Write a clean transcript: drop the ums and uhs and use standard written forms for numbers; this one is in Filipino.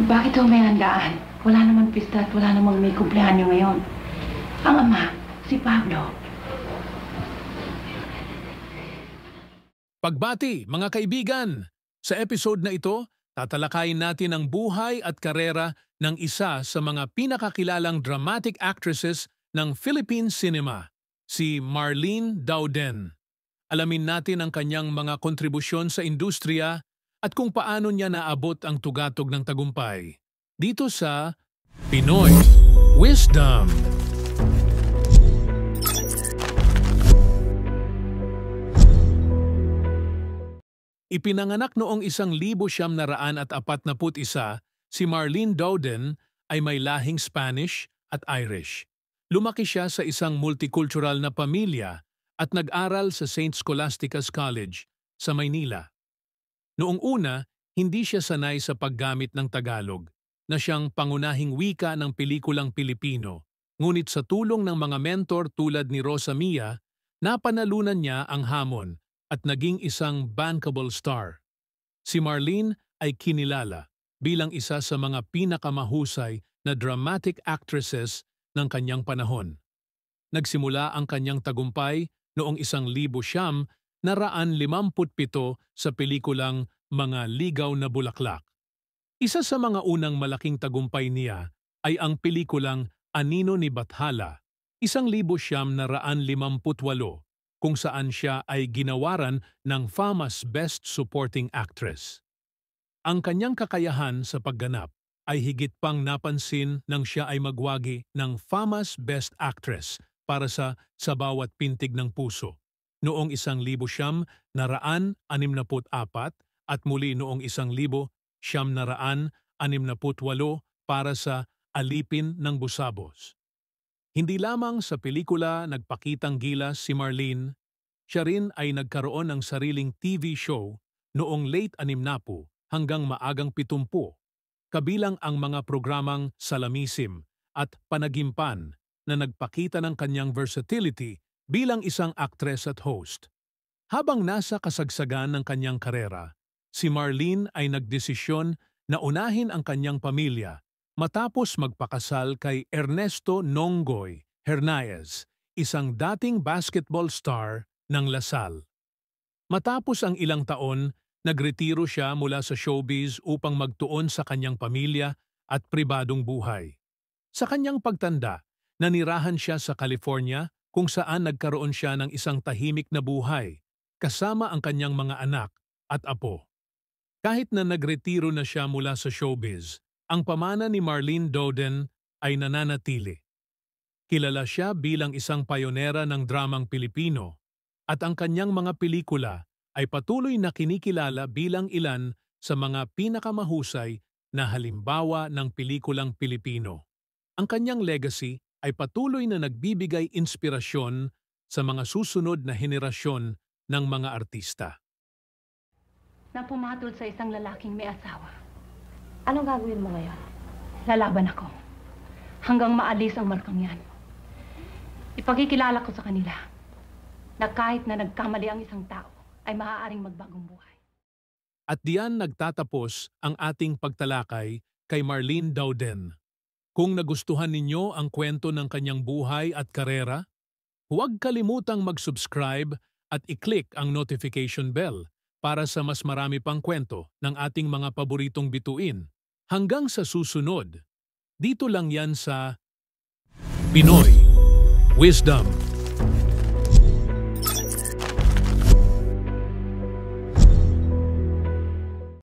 Bakit ho may handaan? Wala naman pista at wala namang may kumplehanyo ngayon. Ang ama, si Pablo. Pagbati, mga kaibigan! Sa episode na ito, tatalakayin natin ang buhay at karera ng isa sa mga pinakakilalang dramatic actresses ng Philippine cinema, si Marlene Dauden. Alamin natin ang kanyang mga kontribusyon sa industriya at kung paano niya naabot ang tugatog ng tagumpay. Dito sa Pinoy Wisdom. Ipinanganak noong 1941, si Marlene Dauden ay may lahing Spanish at Irish. Lumaki siya sa isang multicultural na pamilya at nag-aral sa St. Scholastica's College sa Maynila. Noong una, hindi siya sanay sa paggamit ng Tagalog, na siyang pangunahing wika ng pelikulang Pilipino. Ngunit sa tulong ng mga mentor tulad ni Rosa Mia, napanalunan niya ang hamon at naging isang bankable star. Si Marlene ay kinilala bilang isa sa mga pinakamahusay na dramatic actresses ng kanyang panahon. Nagsimula ang kanyang tagumpay noong 1957 sa pelikulang Mga Ligaw na Bulaklak. Isa sa mga unang malaking tagumpay niya ay ang pelikulang Anino ni Bathala, 1958, kung saan siya ay ginawaran ng FAMA's Best Supporting Actress. Ang kanyang kakayahan sa pagganap ay higit pang napansin nang siya ay magwagi ng FAMA's Best Actress para sa Sa Bawat Pintig ng Puso noong 1964 at muli noong 1968 para sa Alipin ng Busabos. Hindi lamang sa pelikula nagpakitang gilas si Marlene, siya rin ay nagkaroon ng sariling TV show noong late 60 hanggang maagang 70, kabilang ang mga programang Salamisim at Panagimpan na nagpakita ng kanyang versatility bilang isang actress at host. Habang nasa kasagsagan ng kanyang karera, si Marlene ay nagdesisyon na unahin ang kanyang pamilya matapos magpakasal kay Ernesto Nonggoy Hernaez, isang dating basketball star ng Lasal. Matapos ang ilang taon, nagretiro siya mula sa showbiz upang magtuon sa kanyang pamilya at pribadong buhay. Sa kanyang pagtanda, nanirahan siya sa California kung saan nagkaroon siya ng isang tahimik na buhay, kasama ang kanyang mga anak at apo. Kahit na nagretiro na siya mula sa showbiz, ang pamana ni Marlene Dauden ay nananatili. Kilala siya bilang isang payonera ng dramang Pilipino at ang kanyang mga pelikula ay patuloy na kinikilala bilang ilan sa mga pinakamahusay na halimbawa ng pelikulang Pilipino. Ang kanyang legacy ay patuloy na nagbibigay inspirasyon sa mga susunod na henerasyon ng mga artista. Na pumatol sa isang lalaking may asawa. Anong gagawin mo ngayon? Lalaban ako. Hanggang maalis ang markang yan. Ipagkikilala ko sa kanila na kahit na nagkamali ang isang tao, ay maaaring magbagong buhay. At diyan nagtatapos ang ating pagtalakay kay Marlene Dauden. Kung nagustuhan ninyo ang kwento ng kanyang buhay at karera, huwag kalimutang mag-subscribe at i-click ang notification bell para sa mas marami pang kwento ng ating mga paboritong bituin. Hanggang sa susunod, dito lang yan sa Pinoy Wisdom.